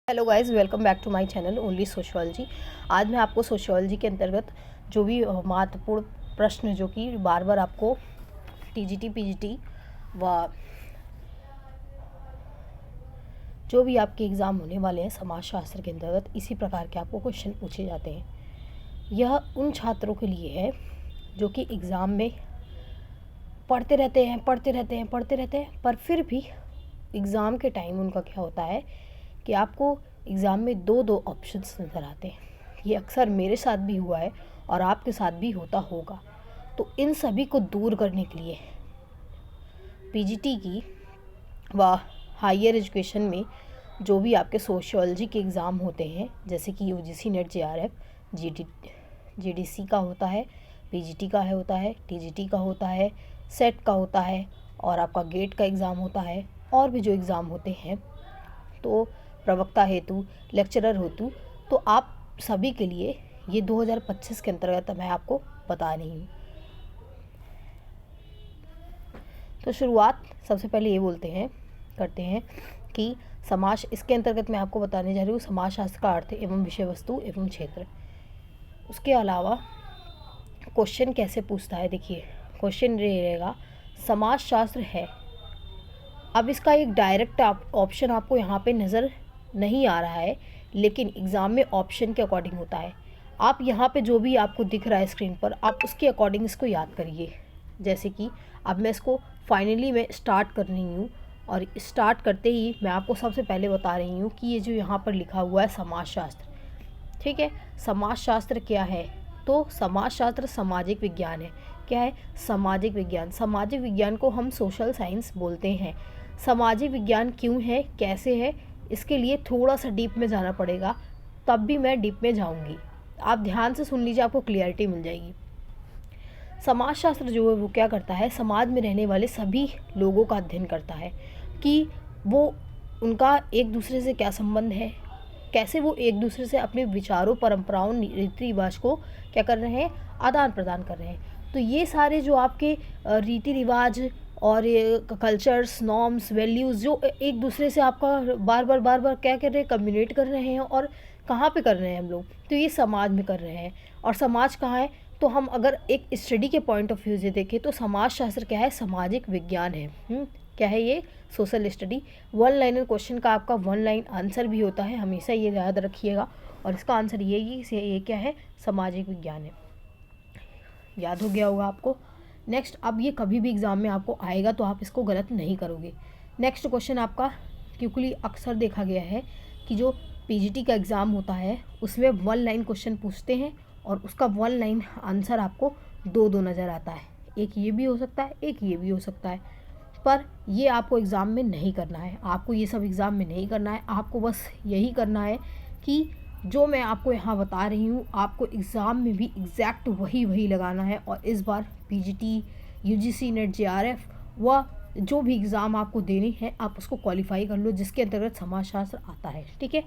Hello guys, welcome back to my channel only sociology. आज मैं आपको सोशियोलॉजी के अंतर्गत जो भी महत्वपूर्ण प्रश्न जो कि बार बार आपको टीजीटी पीजीटी व जो भी आपके एग्ज़ाम होने वाले हैं समाजशास्त्र के अंतर्गत इसी प्रकार के आपको क्वेश्चन पूछे जाते हैं। यह उन छात्रों के लिए है जो कि एग्ज़ाम में पढ़ते रहते हैं पर फिर भी एग्ज़ाम के टाइम उनका क्या होता है कि आपको एग्ज़ाम में दो ऑप्शंस नज़र आते हैं। ये अक्सर मेरे साथ भी हुआ है और आपके साथ भी होता होगा। तो इन सभी को दूर करने के लिए पीजीटी की व हायर एजुकेशन में जो भी आपके सोशियोलॉजी के एग्ज़ाम होते हैं, जैसे कि यूजीसी नेट जेआरएफ जीडीसी का होता है, पीजीटी का होता है, टीजीटी का होता है, सेट का होता है और आपका गेट का एग्ज़ाम होता है और भी जो एग्ज़ाम होते हैं, तो प्रवक्ता हेतु, लेक्चरर हेतु, तो आप सभी के लिए ये 2025 के अंतर्गत मैं आपको बता रही हूँ। तो शुरुआत सबसे पहले ये करते हैं कि समाज, इसके अंतर्गत मैं आपको बताने जा रही हूँ समाजशास्त्र का अर्थ एवं विषय वस्तु एवं क्षेत्र। उसके अलावा क्वेश्चन कैसे पूछता है, देखिए क्वेश्चन रहेगा समाजशास्त्र है। अब इसका एक डायरेक्ट ऑप्शन आपको यहाँ पे नज़र नहीं आ रहा है, लेकिन एग्ज़ाम में ऑप्शन के अकॉर्डिंग होता है। आप यहाँ पे जो भी आपको दिख रहा है स्क्रीन पर, आप उसके अकॉर्डिंग इसको याद करिए। जैसे कि अब मैं इसको फाइनली मैं स्टार्ट कर रही हूँ और स्टार्ट करते ही मैं आपको सबसे पहले बता रही हूँ कि ये जो यहाँ पर लिखा हुआ है समाजशास्त्र, ठीक है। समाजशास्त्र क्या है? तो समाजशास्त्र सामाजिक विज्ञान है। क्या है? सामाजिक विज्ञान। सामाजिक विज्ञान को हम सोशल साइंस बोलते हैं। सामाजिक विज्ञान क्यों है, कैसे है, इसके लिए थोड़ा सा डीप में जाना पड़ेगा, तब भी मैं डीप में जाऊंगी। आप ध्यान से सुन लीजिए, आपको क्लियरिटी मिल जाएगी। समाजशास्त्र जो है वो क्या करता है, समाज में रहने वाले सभी लोगों का अध्ययन करता है कि वो उनका एक दूसरे से क्या संबंध है, कैसे वो एक दूसरे से अपने विचारों, परंपराओं, रीति रिवाज को क्या कर रहे हैं, आदान प्रदान कर रहे हैं। तो ये सारे जो आपके रीति रिवाज और कल्चर्स, नॉर्म्स, वैल्यूज़ जो एक दूसरे से आपका बार बार क्या कर रहे हैं, कम्युनिकेट कर रहे हैं। और कहाँ पे कर रहे हैं हम लोग, तो ये समाज में कर रहे हैं। और समाज कहाँ है, तो हम अगर एक स्टडी के पॉइंट ऑफ व्यू से देखें तो समाजशास्त्र क्या है, सामाजिक विज्ञान है। क्या है ये? Social study. One liner question का आपका वन लाइन आंसर भी होता है, हमेशा ये याद रखिएगा। और इसका आंसर ये क्या है, सामाजिक विज्ञान है। याद हो गया होगा आपको। नेक्स्ट, अब ये कभी भी एग्ज़ाम में आपको आएगा तो आप इसको गलत नहीं करोगे। नेक्स्ट क्वेश्चन आपका, क्योंकि अक्सर देखा गया है कि जो पीजीटी का एग्ज़ाम होता है उसमें वन लाइन क्वेश्चन पूछते हैं और उसका वन लाइन आंसर आपको दो नज़र आता है। एक ये भी हो सकता है, एक ये भी हो सकता है, पर ये आपको एग्ज़ाम में नहीं करना है। आपको ये सब एग्ज़ाम में नहीं करना है। आपको बस यही करना है कि जो मैं आपको यहाँ बता रही हूँ, आपको एग्ज़ाम में भी एग्जैक्ट वही लगाना है। और इस बार पीजीटी, यूजीसी नेट जेआरएफ व जो भी एग्ज़ाम आपको देनी है, आप उसको क्वालिफाई कर लो जिसके अंतर्गत समाजशास्त्र आता है, ठीक है।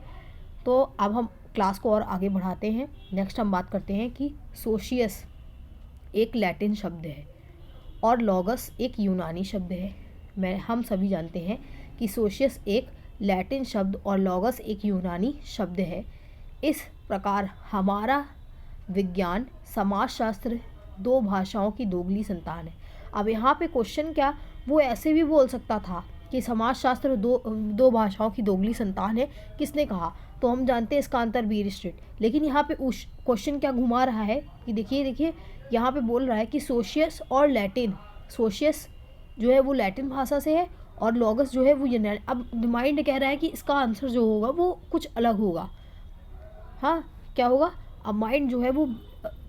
तो अब हम क्लास को और आगे बढ़ाते हैं। नेक्स्ट हम बात करते हैं कि सोशियस एक लैटिन शब्द है और लॉगस एक यूनानी शब्द है। हम सभी जानते हैं कि सोशियस एक लैटिन शब्द और लॉगस एक यूनानी शब्द है। इस प्रकार हमारा विज्ञान समाजशास्त्र दो भाषाओं की दोगली संतान है। अब यहाँ पे क्वेश्चन क्या, वो ऐसे भी बोल सकता था कि समाजशास्त्र दो भाषाओं की दोगली संतान है, किसने कहा? तो हम जानते हैं इसका आंसर बी स्ट्रीट। लेकिन यहाँ पे क्वेश्चन क्या घुमा रहा है कि देखिए यहाँ पे बोल रहा है कि सोशियस और लैटिन, सोशियस जो है वो लैटिन भाषा से है और लॉगस जो है वो यूनानी। अब माइंड कह रहा है कि इसका आंसर जो होगा वो कुछ अलग होगा। हाँ, क्या होगा? अब माइंड जो है वो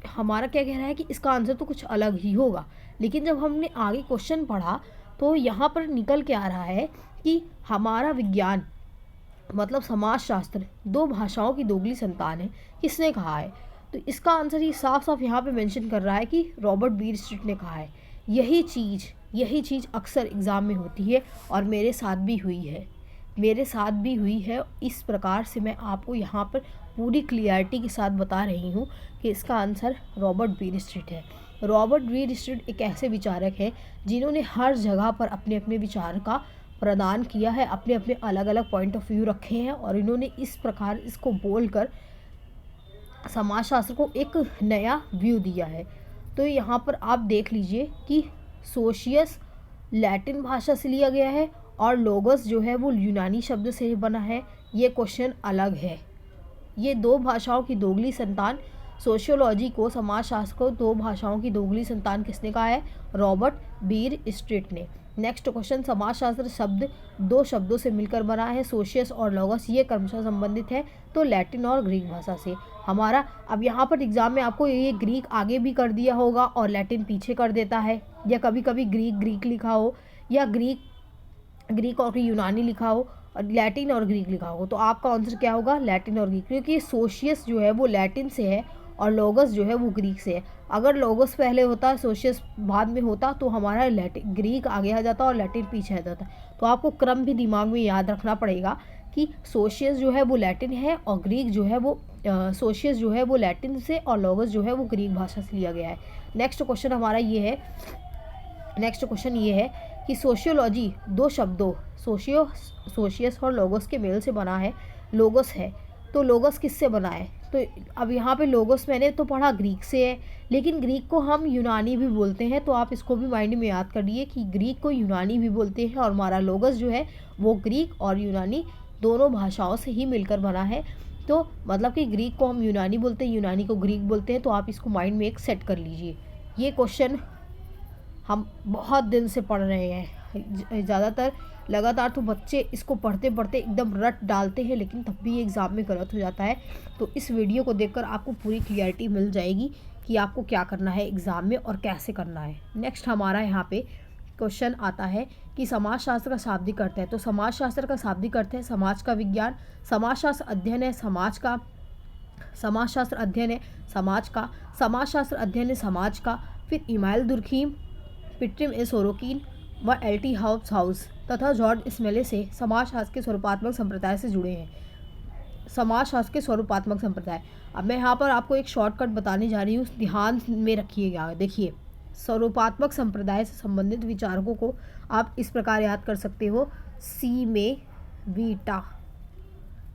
हमारा क्या कह रहा है कि इसका आंसर तो कुछ अलग ही होगा। लेकिन जब हमने आगे क्वेश्चन पढ़ा तो यहाँ पर निकल के आ रहा है कि हमारा विज्ञान मतलब समाजशास्त्र दो भाषाओं की दोगली संतान है, किसने कहा है? तो इसका आंसर ही साफ साफ यहाँ पे मेंशन कर रहा है कि रॉबर्ट बीर स्ट्रीट ने कहा है। यही चीज़ अक्सर एग्ज़ाम में होती है और मेरे साथ भी हुई है। इस प्रकार से मैं आपको यहाँ पर पूरी क्लियरिटी के साथ बता रही हूँ कि इसका आंसर रॉबर्ट बीर स्ट्रीट है। रॉबर्ट बीर स्ट्रीट एक ऐसे विचारक हैं जिन्होंने हर जगह पर अपने अपने विचार का प्रदान किया है, अपने अपने अलग अलग पॉइंट ऑफ व्यू रखे हैं और इन्होंने इस प्रकार इसको बोलकर समाजशास्त्र को एक नया व्यू दिया है। तो यहाँ पर आप देख लीजिए कि सोशियस लैटिन भाषा से लिया गया है और लोगस जो है वो यूनानी शब्द से बना है। ये क्वेश्चन अलग है। ये दो भाषाओं की दोगली संतान, सोशियोलॉजी को, समाजशास्त्र को दो भाषाओं की दोगली संतान किसने कहा है? रॉबर्ट बीर स्ट्रीट ने। नेक्स्ट क्वेश्चन, समाजशास्त्र शब्द दो शब्दों से मिलकर बना है, सोशियस और लोगस। ये क्रमशः संबंधित है तो लैटिन और ग्रीक भाषा से। हमारा अब यहाँ पर एग्जाम में आपको ये ग्रीक आगे भी कर दिया होगा और लैटिन पीछे कर देता है, या कभी कभी ग्रीक लिखा हो, या ग्रीक और यूनानी लिखा हो और लैटिन और ग्रीक लिखा हो। तो आपका आंसर क्या होगा? लैटिन और ग्रीक, क्योंकि सोशियस जो है वो लैटिन से है और लोगस जो है वो ग्रीक से है। अगर लोगस पहले होता, सोशियस बाद में होता, तो हमारा ग्रीक आगे आ जाता और लैटिन पीछे आ जाता। तो आपको क्रम भी दिमाग में याद रखना पड़ेगा कि सोशियस जो है वो लैटिन है और ग्रीक जो है वो सोशियस जो है वो लैटिन से और लोगस जो है वो ग्रीक भाषा से लिया गया है। नेक्स्ट क्वेश्चन हमारा ये है, नेक्स्ट क्वेश्चन ये है कि सोशियोलॉजी दो शब्दों सोशियस और लोगस के मेल से बना है। लोगस है तो लोगस किससे बना है? तो अब यहाँ पे लोगस मैंने तो पढ़ा ग्रीक से है, लेकिन ग्रीक को हम यूनानी भी बोलते हैं, तो आप इसको भी माइंड में याद कर लिए कि ग्रीक को यूनानी भी बोलते हैं और हमारा लोगस जो है वो ग्रीक और यूनानी दोनों भाषाओं से ही मिलकर बना है। तो मतलब कि ग्रीक को हम यूनानी बोलते हैं, यूनानी को ग्रीक बोलते हैं। तो आप इसको माइंड में एक सेट कर लीजिए। ये क्वेश्चन हम बहुत दिन से पढ़ रहे हैं, ज़्यादातर लगातार तो बच्चे इसको पढ़ते पढ़ते एकदम रट डालते हैं, लेकिन तब भी एग्ज़ाम में गलत हो जाता है। तो इस वीडियो को देखकर आपको पूरी क्लियरिटी मिल जाएगी कि आपको क्या करना है एग्ज़ाम में और कैसे करना है। नेक्स्ट हमारा यहाँ पे क्वेश्चन आता है कि समाजशास्त्र का शाब्दिक अर्थ है। तो समाजशास्त्र का शाब्दिक अर्थ है समाज का विज्ञान, समाजशास्त्र अध्ययन है समाज का, समाजशास्त्र अध्ययन है समाज का, समाजशास्त्र अध्ययन है समाज का। फिर इमाइल दुर्खीम, पिट्रिम ए सोरोकिन व एल.टी. हाउस तथा जॉर्ज स्मेले से समाजशास्त्र के स्वरूपात्मक संप्रदाय से जुड़े हैं। समाजशास्त्र के स्वरूपात्मक संप्रदाय, अब मैं यहाँ पर आपको एक शॉर्टकट बताने जा रही हूँ, ध्यान में रखिएगा। देखिए, स्वरूपात्मक संप्रदाय से संबंधित विचारकों को आप इस प्रकार याद कर सकते हो, सी में वीटा,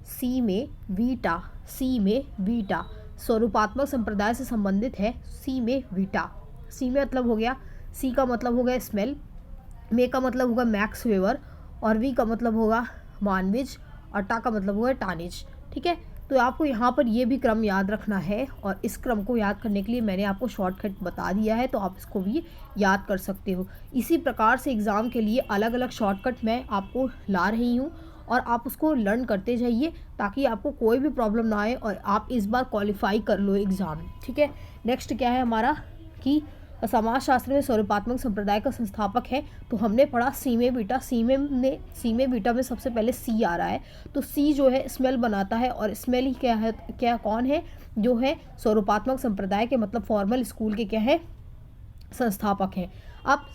सी में वीटा, सी में वीटा। स्वरूपात्मक संप्रदाय से संबंधित है सी में वीटा। सी में मतलब हो गया, सी का मतलब हो गया स्मेल, मे का मतलब होगा मैक्स वेबर और वी का मतलब होगा मानविज और टा का मतलब होगा टानिज। ठीक है, तो आपको यहाँ पर ये भी क्रम याद रखना है और इस क्रम को याद करने के लिए मैंने आपको शॉर्टकट बता दिया है, तो आप इसको भी याद कर सकते हो। इसी प्रकार से एग्ज़ाम के लिए अलग अलग शॉर्टकट मैं आपको ला रही हूँ और आप उसको लर्न करते जाइए ताकि आपको कोई भी प्रॉब्लम ना आए और आप इस बार क्वालिफाई कर लो एग्ज़ाम। ठीक है, नेक्स्ट क्या है हमारा कि समाजशास्त्र में स्वरूपात्मक संप्रदाय का संस्थापक है। तो हमने पढ़ा सी में बीटा, सी में बीटा में सबसे पहले सी आ रहा है, तो सी जो है स्मेल बनाता है और स्मेल ही क्या है, क्या कौन है, जो है स्वरूपात्मक संप्रदाय के मतलब फॉर्मल स्कूल के क्या है, संस्थापक हैं। अब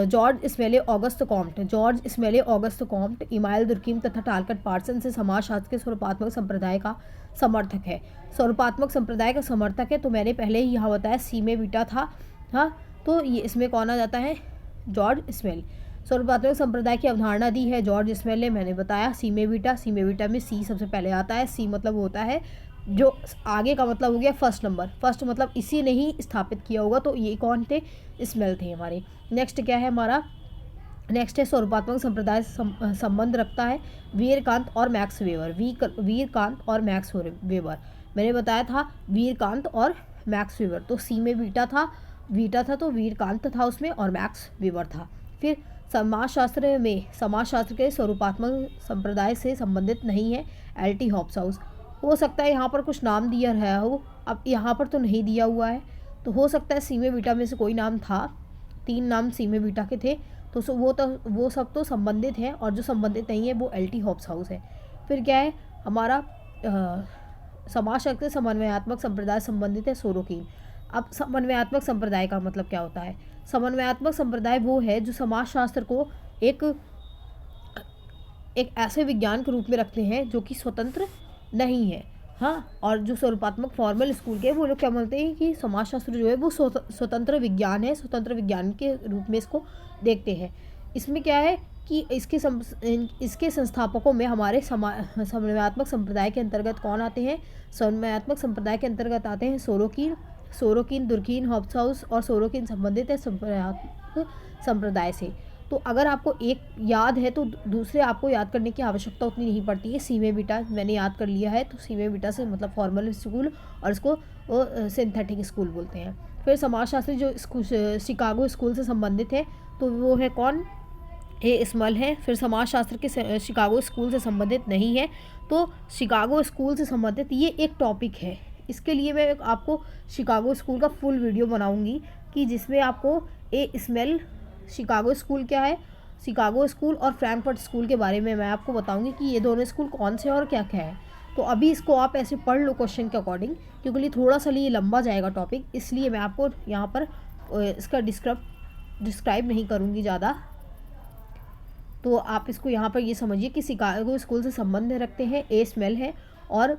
George Simmel Auguste Comte, George Simmel Auguste Comte Emile Durkheim तथा टालकट पार्सन से समाजशास्त्र के स्वरूपात्मक संप्रदाय का समर्थक है। स्वरूपात्मक संप्रदाय का समर्थक है, तो मैंने पहले ही यहाँ बताया सी में बीटा था, हाँ, तो ये इसमें कौन आ जाता है, जॉर्ज स्मेल। स्वरूपात्मक संप्रदाय की अवधारणा दी है जॉर्ज स्मेल ने, मैंने बताया सी में बीटा, सी में बीटा में सी सबसे पहले आता है। सी मतलब होता है जो आगे का मतलब हो गया फर्स्ट नंबर, फर्स्ट मतलब इसी ने ही स्थापित किया होगा, तो ये कौन थे, स्मेल थे हमारे। नेक्स्ट क्या है हमारा, नेक्स्ट है स्वरूपात्मक संप्रदाय से संबंध रखता है वीरकांत और मैक्स वेबर। वीरकांत और मैक्स वेबर मैंने बताया था, वीरकांत और मैक्स वेबर। तो सी में बीटा था तो वीरकांत था उसमें और मैक्स वेबर था। फिर समाजशास्त्र में समाजशास्त्र के स्वरूपात्मक संप्रदाय से संबंधित नहीं है एल.टी. हाउस। हो सकता है यहाँ पर कुछ नाम दिया रहा हो, अब यहाँ पर तो नहीं दिया हुआ है, तो हो सकता है सी में बीटा में से कोई नाम था, 3 नाम सी में बीटा के थे, तो वो सब तो संबंधित है और जो संबंधित नहीं है वो एल.टी. हाउस है। फिर क्या है हमारा समाजशास्त्र के समन्वयात्मक संप्रदाय संबंधित है सोरोकिन। अब समन्वयात्मक संप्रदाय का मतलब क्या होता है, समन्वयात्मक संप्रदाय वो है जो समाजशास्त्र को एक ऐसे विज्ञान के रूप में रखते हैं जो कि स्वतंत्र नहीं है, हाँ, और जो स्वरूपात्मक फॉर्मल स्कूल के वो लोग क्या बोलते हैं कि समाजशास्त्र जो है वो स्वतंत्र विज्ञान है, स्वतंत्र विज्ञान के रूप में इसको देखते हैं। इसमें क्या है कि इसके संस्थापकों में हमारे समन्वयात्मक संप्रदाय के अंतर्गत कौन आते हैं? समन्वयात्मक संप्रदाय के अंतर्गत आते हैं सोरोकिन, दुर्कीन, हॉब्सहाउस और सोरोकिन संबंधित है समन्वयात्मक संप्रदाय से। तो अगर आपको एक याद है तो दूसरे आपको याद करने की आवश्यकता उतनी नहीं पड़ती है। सी में बीटा मैंने याद कर लिया है, तो सी में बीटा से मतलब फॉर्मल स्कूल और इसको सिंथेटिक स्कूल बोलते हैं। फिर समाजशास्त्री जो शिकागो स्कूल से संबंधित है तो वो है कौन? ए स्मल है। फिर समाजशास्त्र के शिकागो स्कूल से संबंधित नहीं है, तो शिकागो स्कूल से संबंधित ये एक टॉपिक है। इसके लिए मैं आपको शिकागो स्कूल का फुल वीडियो बनाऊंगी कि जिसमें आपको ए स्मेल, शिकागो स्कूल क्या है, शिकागो स्कूल और फ्रैंकफर्ट स्कूल के बारे में मैं आपको बताऊंगी कि ये दोनों स्कूल कौन से और क्या क्या है। तो अभी इसको आप ऐसे पढ़ लो क्वेश्चन के अकॉर्डिंग, क्योंकि ये थोड़ा सा लिए लंबा जाएगा टॉपिक, इसलिए मैं आपको यहाँ पर इसका डिस्क्राइब नहीं करूँगी ज़्यादा। तो आप इसको यहाँ पर ये समझिए कि शिकागो स्कूल से संबंध रखते हैं ए स्मेल है, और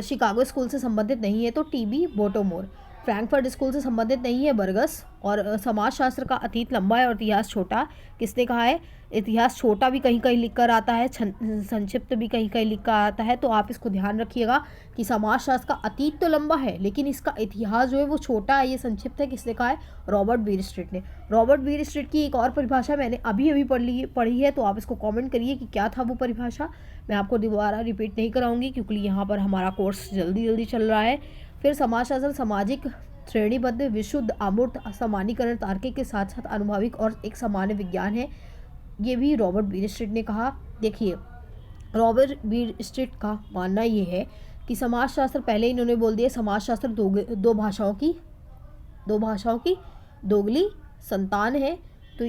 शिकागो स्कूल से संबंधित नहीं है तो टीबी बोटोमोर। फ्रैंकफर्ट स्कूल से संबंधित नहीं है बर्गस। और समाजशास्त्र का अतीत लंबा है और इतिहास छोटा, किसने कहा है? इतिहास छोटा भी कहीं कहीं लिख कर आता है, संक्षिप्त भी कहीं कहीं लिख कर आता है। तो आप इसको ध्यान रखिएगा कि समाजशास्त्र का अतीत तो लंबा है लेकिन इसका इतिहास जो है वो छोटा है, ये संक्षिप्त है। किसने कहा है? रॉबर्ट बीर स्ट्रीट ने। रॉबर्ट बीर स्ट्रीट की एक और परिभाषा मैंने अभी पढ़ी है, तो आप इसको कॉमेंट करिए कि क्या था वो परिभाषा। मैं आपको दोबारा रिपीट नहीं कराऊंगी क्योंकि यहाँ पर हमारा कोर्स जल्दी चल रहा है। फिर समाजशास्त्र सामाजिक, श्रेणीबद्ध, विशुद्ध, अमूर्त, सामान्यीकरण, तार्किक के साथ साथ अनुभविक और एक सामान्य विज्ञान है। ये भी रॉबर्ट बीर स्ट्रीट ने कहा। देखिए, रॉबर्ट बीर स्ट्रीट का मानना ये है कि समाजशास्त्र, पहले इन्होंने बोल दिया समाजशास्त्र दो भाषाओं की दोगली संतान है। तो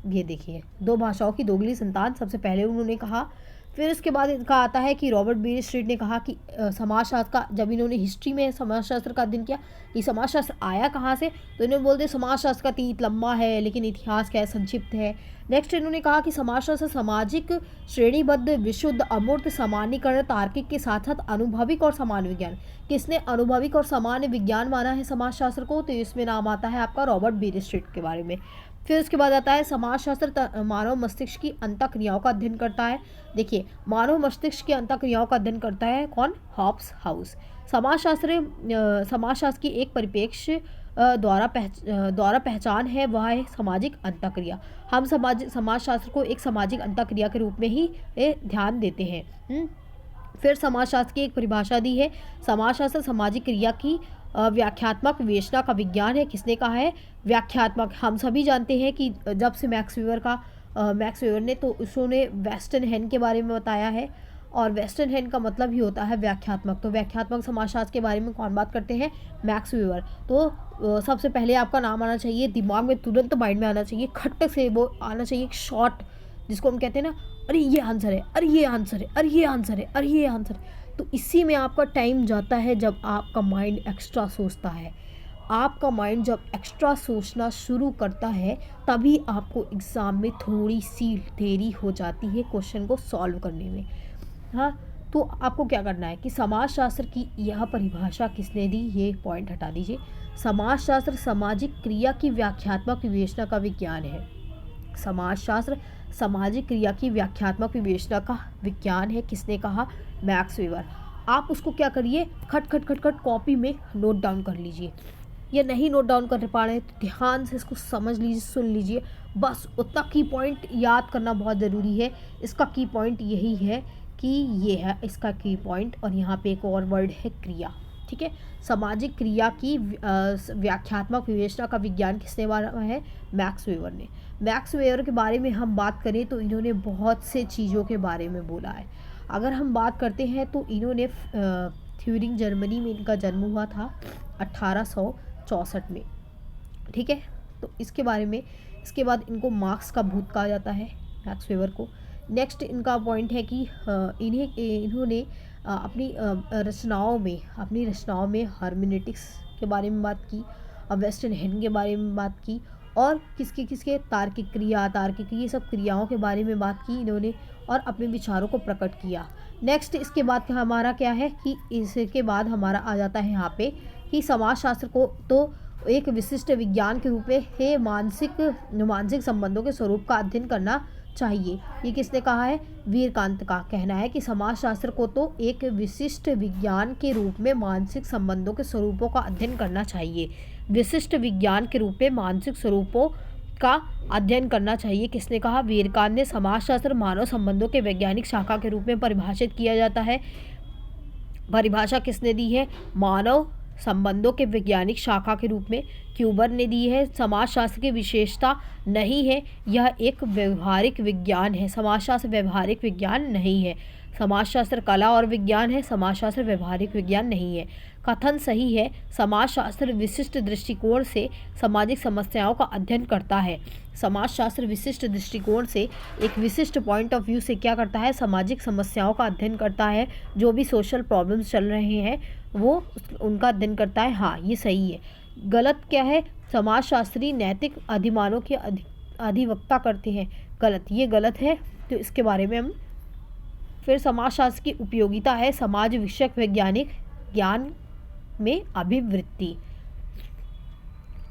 ये देखिए, दो भाषाओं की दोगली संतान सबसे पहले उन्होंने कहा। फिर उसके बाद इनका आता है कि रॉबर्ट बीर स्ट्रीट ने कहा कि समाजशास्त्र का, जब इन्होंने हिस्ट्री में समाजशास्त्र का अध्ययन किया कि समाजशास्त्र आया कहाँ से, तो इन्होंने बोलते समाजशास्त्र का अतीत लंबा है लेकिन इतिहास क्या है? संक्षिप्त है। नेक्स्ट इन्होंने कहा कि समाजशास्त्र सामाजिक, श्रेणीबद्ध, विशुद्ध, अमूर्त, सामान्यीकरण, तार्किक के साथ साथ अनुभविक और सामान्य विज्ञान। किसने अनुभविक और सामान्य विज्ञान माना है समाजशास्त्र को? तो इसमें नाम आता है आपका रॉबर्ट बीर स्ट्रीट के बारे में। फिर उसके बाद आता है समाजशास्त्र मानव मस्तिष्क की अंतःक्रियाओं का अध्ययन करता है। देखिए, मानव मस्तिष्क की अंतःक्रियाओं का अध्ययन करता है कौन? हॉब्सहाउस। समाजशास्त्र की एक परिप्रेक्ष्य द्वारा पहचान है, वह है सामाजिक अंतःक्रिया। हम समाजशास्त्र को एक सामाजिक अंतःक्रिया के रूप में ही ध्यान देते हैं। फिर समाजशास्त्र की एक परिभाषा दी है, समाजशास्त्र सामाजिक क्रिया की व्याख्यात्मक विवेचना का विज्ञान है। किसने कहा है? व्याख्यात्मक। हम सभी जानते हैं कि जब से मैक्स वेबर ने, तो उसने वेस्टर्न हैंड के बारे में बताया है, और वेस्टर्न हैंड का मतलब ही होता है व्याख्यात्मक। तो व्याख्यात्मक समाजशास्त्र के बारे में कौन बात करते हैं? Max weber. तो सबसे पहले आपका नाम आना चाहिए, दिमाग में तुरंत माइंड में आना चाहिए, खट से वो आना चाहिए एक शॉर्ट, जिसको हम कहते हैं ना, अरे ये आंसर है, अरे ये आंसर है, अरे ये आंसर है, अरे ये आंसर है। तो इसी में आपका टाइम जाता है जब आपका माइंड एक्स्ट्रा सोचता है। आपका माइंड जब एक्स्ट्रा सोचना शुरू करता है तभी आपको एग्ज़ाम में थोड़ी सी देरी हो जाती है क्वेश्चन को सॉल्व करने में। हाँ, तो आपको क्या करना है कि समाजशास्त्र की यह परिभाषा किसने दी? ये पॉइंट हटा दीजिए। समाजशास्त्र सामाजिक क्रिया की व्याख्यात्मक विवेचना का विज्ञान है। समाजशास्त्र सामाजिक क्रिया की व्याख्यात्मक विवेचना का विज्ञान है। किसने कहा? Max weber. आप उसको क्या करिए, खट कॉपी में नोट डाउन कर लीजिए, या नहीं नोट डाउन कर पा रहे हैं तो ध्यान से इसको समझ लीजिए, सुन लीजिए। बस उतना की पॉइंट याद करना बहुत ज़रूरी है। इसका की पॉइंट यही है कि ये है इसका की पॉइंट, और यहाँ पे एक और वर्ड है क्रिया। ठीक है, सामाजिक क्रिया की व्याख्यात्मक विवेचना का विज्ञान किसने माना है? मैक्स वेबर ने। मैक्स वेबर के बारे में हम बात करें तो इन्होंने बहुत से चीज़ों के बारे में बोला है। अगर हम बात करते हैं तो इन्होंने थ्यूरिंग जर्मनी में इनका जन्म हुआ था 1864 में। ठीक है, तो इसके बारे में, इसके बाद इनको मार्क्स का भूत कहा जाता है, मैक्स वेबर को। नेक्स्ट इनका पॉइंट है कि इन्होंने अपनी रचनाओं में हार्मेनेटिक्स के बारे में बात की, वेस्टर्न हैंड के बारे में बात की, और किसके तार्किक ये सब क्रियाओं के बारे में बात की इन्होंने, और अपने विचारों को प्रकट किया। नेक्स्ट इसके बाद हमारा क्या है कि इसके बाद हमारा आ जाता है यहाँ पे कि समाजशास्त्र को तो एक विशिष्ट विज्ञान के रूप में है मानसिक संबंधों के स्वरूप का अध्ययन करना चाहिए। ये किसने कहा है? वीरकांत का कहना है कि समाजशास्त्र को तो एक विशिष्ट विज्ञान के रूप में मानसिक संबंधों के स्वरूपों का अध्ययन करना चाहिए। विशिष्ट विज्ञान के रूप में मानसिक स्वरूपों का अध्ययन करना चाहिए। किसने कहा? वीरकांत ने। समाजशास्त्र मानव संबंधों के वैज्ञानिक शाखा के रूप में परिभाषित किया जाता है। परिभाषा किसने दी है? मानव संबंधों के वैज्ञानिक शाखा के रूप में क्यूबर ने दी है। समाजशास्त्र की विशेषता नहीं है, यह एक व्यवहारिक विज्ञान है। समाजशास्त्र व्यवहारिक विज्ञान नहीं है। समाजशास्त्र कला और विज्ञान है, समाजशास्त्र व्यवहारिक विज्ञान नहीं है। कथन सही है। समाजशास्त्र विशिष्ट दृष्टिकोण से सामाजिक समस्याओं का अध्ययन करता है। समाजशास्त्र विशिष्ट दृष्टिकोण से एक विशिष्ट पॉइंट ऑफ व्यू से क्या करता है? सामाजिक समस्याओं का अध्ययन करता है। जो भी सोशल प्रॉब्लम्स चल रहे हैं वो उनका अध्ययन करता है। हाँ, ये सही है। गलत क्या है? समाजशास्त्री नैतिक अधिमानों की अधिवक्ता करते हैं। गलत, ये गलत है। तो इसके बारे में हम फिर समाजशास्त्र की उपयोगिता है समाज विषयक वैज्ञानिक ज्ञान में अभिवृत्ति।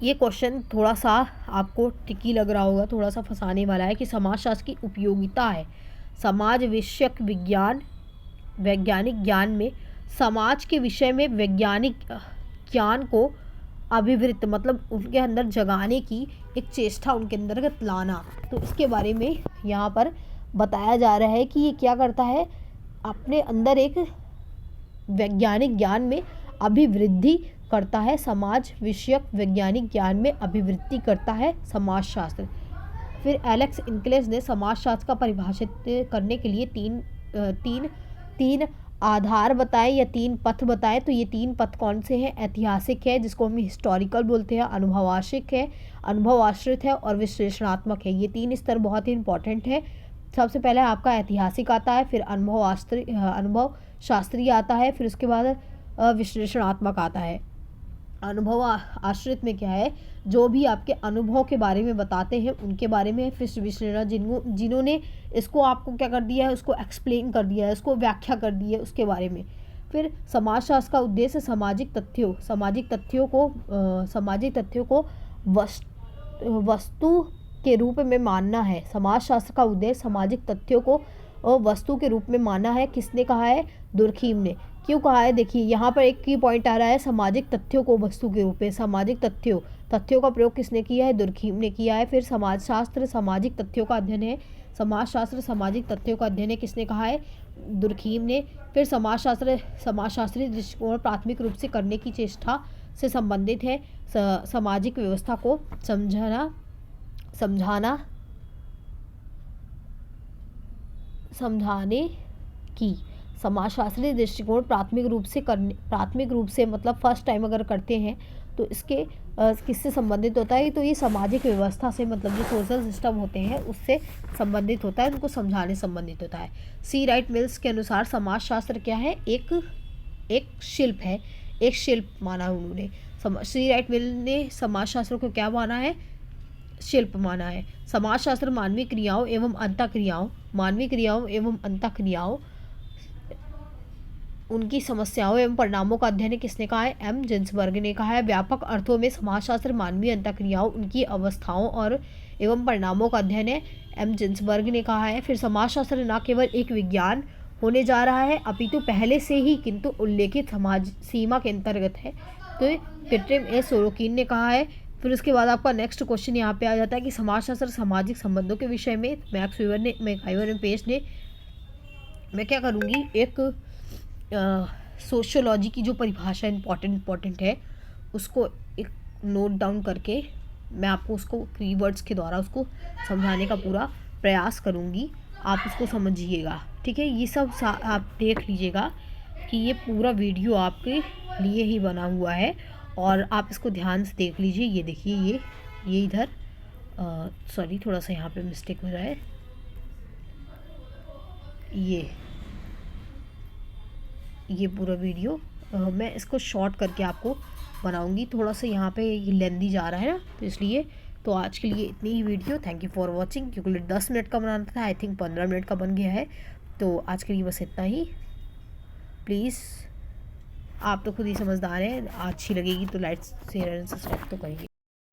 ये क्वेश्चन थोड़ा सा आपको ट्रिकी लग रहा होगा, थोड़ा सा फंसाने वाला है कि समाजशास्त्र की उपयोगिता है समाज विषयक वैज्ञानिक ज्ञान में समाज के विषय में वैज्ञानिक ज्ञान को अभिवृत्त मतलब उनके अंदर जगाने की एक चेष्टा, उनके अंतर्गत लाना। तो इसके बारे में यहाँ पर बताया जा रहा है कि ये क्या करता है? अपने अंदर एक वैज्ञानिक ज्ञान में अभिवृद्धि करता है। समाज विषयक वैज्ञानिक ज्ञान में अभिवृद्धि करता है समाजशास्त्र। फिर एलेक्स इनक्लेस ने समाजशास्त्र का परिभाषित करने के लिए तीन आधार बताए या 3 पथ बताए। तो ये 3 पथ कौन से हैं? ऐतिहासिक है, जिसको हम हिस्टोरिकल बोलते हैं, अनुभवाश्रित है, और विश्लेषणात्मक है। ये 3 स्तर बहुत ही इंपॉर्टेंट है। सबसे पहले आपका ऐतिहासिक आता है, फिर अनुभव शास्त्रीय आता है, फिर उसके बाद विश्लेषणात्मक आता है। अनुभव आश्रित में क्या है? जो भी आपके अनुभव के बारे में बताते हैं उनके बारे में। फिर विश्लेषण जिन्होंने इसको आपको क्या कर दिया है? उसको एक्सप्लेन कर दिया है, उसको व्याख्या कर दी है, उसके बारे में। फिर समाजशास्त्र का उद्देश्य सामाजिक तथ्यों को वस्तु के रूप में मानना है। समाजशास्त्र का उद्देश्य सामाजिक तथ्यों को वस्तु के रूप में मानना है। किसने कहा है? दुर्खीम ने। क्यों कहा है? देखिए यहाँ पर एक की पॉइंट आ रहा है, सामाजिक तथ्यों को वस्तु के रूप में। सामाजिक तथ्यों का प्रयोग किसने किया है? दुर्खीम ने किया है। फिर समाजशास्त्र सामाजिक तथ्यों का अध्ययन है। समाजशास्त्र सामाजिक तथ्यों का अध्ययन है, किसने कहा है? दुर्खीम ने। फिर समाजशास्त्री दृष्टिकोण प्राथमिक रूप से करने की चेष्टा से संबंधित है। सामाजिक व्यवस्था को समझाने की समाजशास्त्री दृष्टिकोण प्राथमिक रूप से मतलब फर्स्ट टाइम अगर करते हैं तो इसके किससे संबंधित होता है? तो ये सामाजिक व्यवस्था से, मतलब जो सोशल सिस्टम होते हैं उससे संबंधित होता है, उनको समझाने संबंधित होता है। सी राइट मिल्स के अनुसार समाजशास्त्र क्या है? एक शिल्प है, एक शिल्प माना उन्होंने। सी राइट मिल ने समाजशास्त्र को क्या माना है? शिल्प माना है। समाजशास्त्र मानवीय क्रियाओं एवं अंतःक्रियाओं उनकी समस्याओं एवं परिणामों का अध्ययन किसने कहा है? एम जिन्सबर्ग ने कहा है। व्यापक अर्थों में समाजशास्त्र मानवीय अंतःक्रियाओं, उनकी अवस्थाओं और एवं परिणामों का अध्ययन है, एम जिन्सबर्ग ने कहा है। फिर समाजशास्त्र न केवल एक विज्ञान होने जा रहा है अपितु पहले से ही किंतु उल्लेखित समाज सीमा के अंतर्गत है, तो पिट्रिम ए सोरोकिन ने कहा है। फिर उसके बाद आपका नेक्स्ट क्वेश्चन यहाँ पे आ जाता है कि समाजशास्त्र सामाजिक संबंधों के विषय में मैकआइवर पेज ने, मैं क्या करूँगी, एक सोशियोलॉजी की जो परिभाषा इम्पॉर्टेंट है उसको एक नोट डाउन करके मैं आपको उसको कीवर्ड्स के द्वारा उसको समझाने का पूरा प्रयास करूँगी। आप उसको समझिएगा, ठीक है। ये सब आप देख लीजिएगा कि ये पूरा वीडियो आपके लिए ही बना हुआ है और आप इसको ध्यान से देख लीजिए। ये देखिए, ये इधर सॉरी थोड़ा सा यहाँ पे मिस्टेक हो रहा है। ये पूरा वीडियो मैं इसको शॉर्ट करके आपको बनाऊंगी। थोड़ा सा यहाँ पे ये लेंदी जा रहा है ना, तो इसलिए। तो आज के लिए इतनी ही video. Thank you for watching. क्योंकि 10 मिनट का बनाना था, आई थिंक 15 मिनट का बन गया है। तो आज के लिए बस इतना ही। प्लीज़ आप तो खुद ही समझदार हैं, अच्छी लगेगी तो लाइक शेयर एंड सब्सक्राइब तो करेंगे।